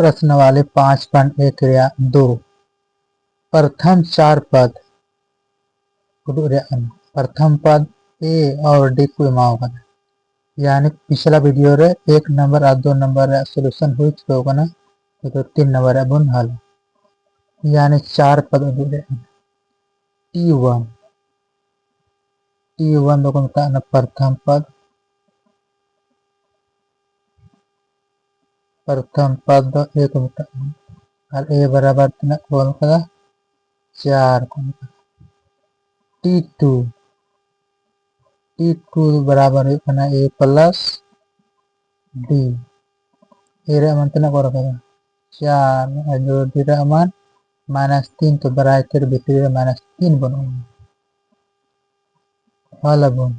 प्रश्न वाले 5.1 या 2 प्रथम 4 पद प्रथम पद ए और डी को एमाओ करना यानी पिछला वीडियो रे 1 नंबर और 2 नंबर सोल्यूशन हुई होगा तो 3 नंबर बुन हल यानी 4 पद T1 दो को मतलब प्रथम पद दो एक मतलब ए बराबर तना बोल कदा 4 को T2 बराबर है ए प्लस डी ए रे मन तना बोल कदा 4 जो डी रे मन -3 तो ब्रैकेट भीतर -3 बनो हल बन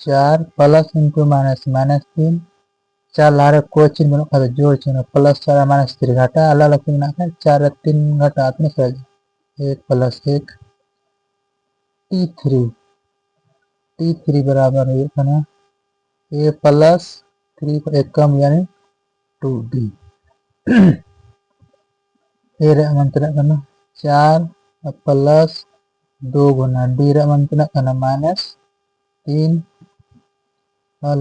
4 प्लस इंटू -3 4 लारे कोई चिन्ह बनो खाते जोड़ चिन्ह प्लस 4 -3 घटा अलग अलग चिन्ह है 4 3 घटा आते सही 1 प्लस 1 T3 बराबर है ए प्लस 3 पर 1 कम यानी 2D ए रे मंत्र करना 4 प्लस 2 गुना डी रे मंत्र करना -3 हल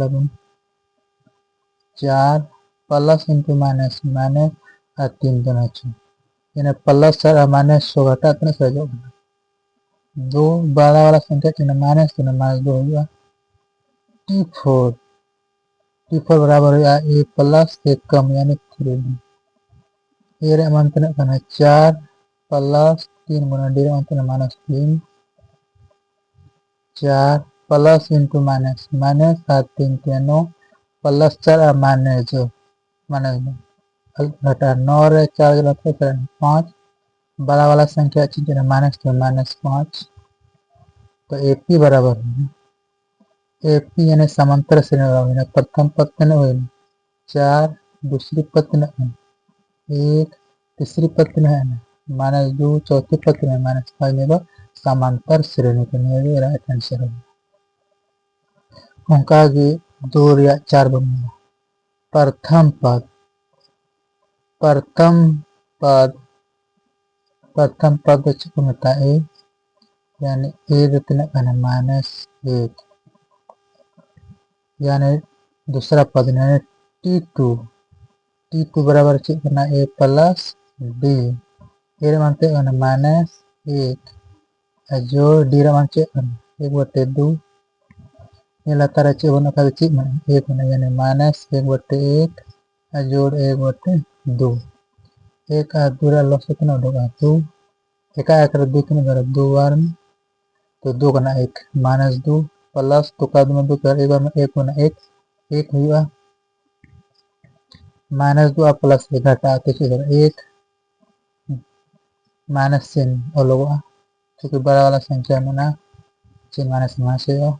4 प्लस इंटू माइनस 3 दोनों यानी प्लस 4 माइनस 100 घटा इतना सही होगा 2 बड़ा वाला संख्या चिन्ह -2 होगा T4 बराबर है ए प्लस 1 कम यानी 3D ए रे मंत्र करना 4 प्लस 3 गुना डी रे मंत्र -3 4 plus into minus 3 9 plus 4 minus घटा 9 रे 4 5 बड़ा वाला संख्या चिन्ह -5 तो एपी बराबर है एपी यानी समांतर श्रेणी प्रथम पद हुए 4 दूसरी पद 1 तीसरी पद -2 चौथी पद -5 समांतर श्रेणी के राइट आंसर है उनका 2 या 4 बनना प्रथम पद होता है यानी ए देते -1 यानी दूसरा पद यानी T2 बराबर करना ए प्लस डी ए मानते -1 जो डी रे मानते 1/2 ये लतार चे बना का ची मन 1 बना यानी -1/1 जोड़ 1/2 1 दूरा लॉस कितना होगा 2 1 आकर 2 कितना कर 2 बार तो 2 करना 1 -2 प्लस 2 का 2 कर 1 में 1 बना 1 हुआ -2 प्लस 1 घटा तो 1 माइनस चिन्ह और लोग क्योंकि बड़ा वाला संख्या में ना चिन्ह माइनस से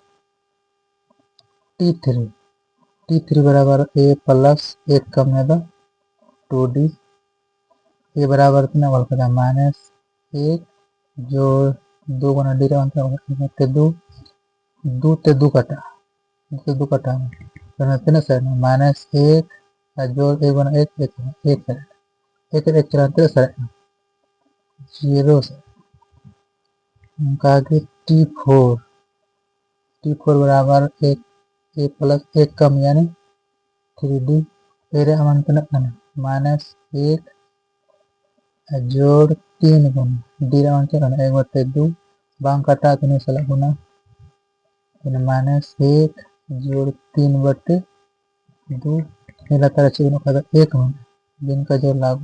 T3 बराबर ए प्लस 1 कम है 2D ए बराबर कितना बोल कर -1 जो 2 गुना डी का 2 ते 2 कटा कितना सर -1 जोड़ 1 गुना 1 चलाते सर 0 से उनका T4 बराबर 1 ए प्लस 1 कम यानी 3D मेरे अमंत्रण -1 जोड़ 3 गुना डी अमंत्रण 1/2 बांग कटा तो नहीं सला गुना -1 जोड़ 3/2 मेरा तरह से 1 दिन का जोड़ लागू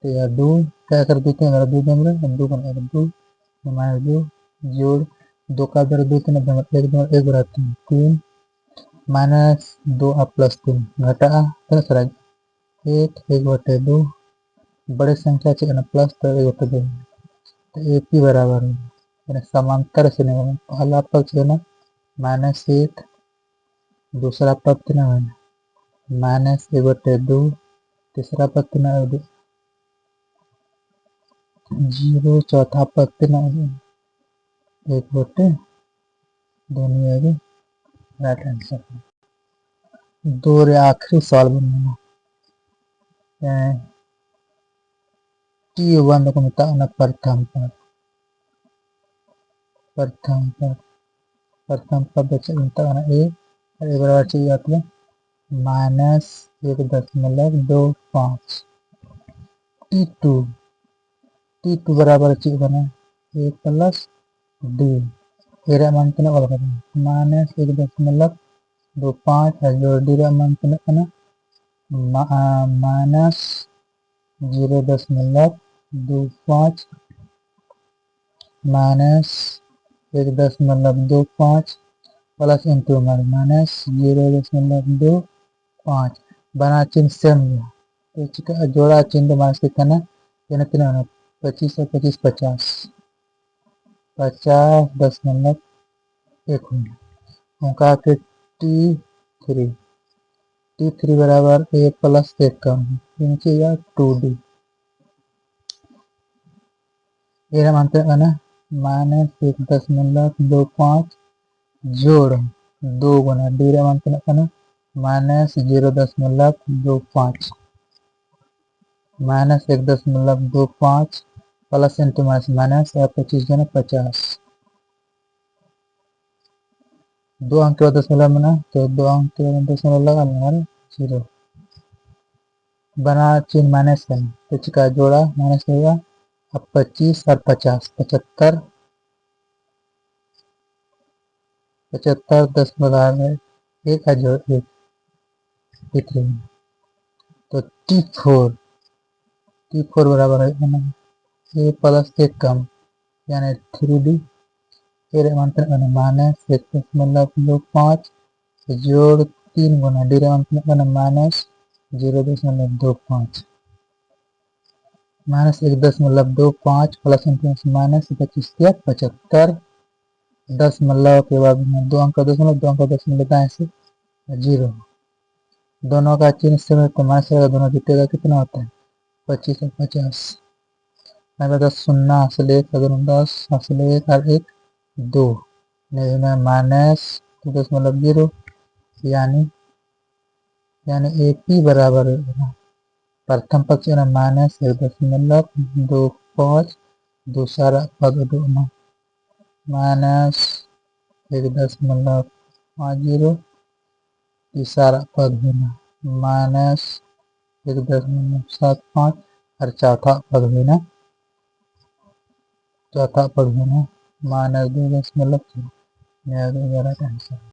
तो यह 2 क्या कर देते हैं 2 2 -2 जोड़ 2 का 2 1 रहते हैं 3 -2 प्लस 3 घटा 1/2 बड़े संख्या से प्लस तो 1/2 तो AP बराबर है समांतर से पहला पक्ष है -1 दूसरा पक्ष -1/2 तीसरा पक्ष 0 चौथा पक्ष 1/2 दोनों राइट आंसर 2 रे आखिरी सवाल बनना T1 ᱫᱚᱠᱚ ᱢᱮᱛᱟᱜ ᱠᱟᱱᱟ प्रथम पद। प्रथम पद दो चेक मिलता है ए और ए बराबर चाहिए आपको -1.25। T2 बराबर चाहिए बना ए प्लस डी एरा मान तना वाला करना -1.25 और जो डी रा मान तना करना -0.25 -1.25 प्लस इंटू -0.25 बना चिन्ह सेम तो चिका जोड़ा चिन्ह तो माइनस कितना ना 25 और 25 50 50.1 उनका के T3 बराबर ए प्लस 1 का नीचे या 2D ये मानते हैं ना -1.25 जोड़ 2 गुना डी रे मानते हैं ना -0.25 -1.25 प्लस इंटू माइनस 25 जन 50 2 अंक के बाद दशमलव में ना तो 2 अंक के बाद दशमलव लगा लेंगे 0 बना चिन्ह माइनस करना तो चिका जोड़ा माइनस होगा अब 25 और 50 75 दशमलव 1 जोड़ 1 तो T4 बराबर है ए प्लस 1 कम यानी 3D फिर मंत्र -1.25 जोड़ 3 गुना डी मंत्र -0.25 -1.25 प्लस -25 दशमलव के बाद 2 अंक दशमलव दाएं से 0 दोनों का चिन्ह से माइनस दोनों जीतेगा कितना होता है 25 और 50 10 शून्य हासिल 1 10 हासिल 1 और 1 2 नहीं में -0 यानी ए पी बराबर प्रथम पक्ष -1.25 दूसरा पद -1.50 तीसरा पद होना -1.75 और चौथा पद होना -2.0 मेरा 11 का आंसर।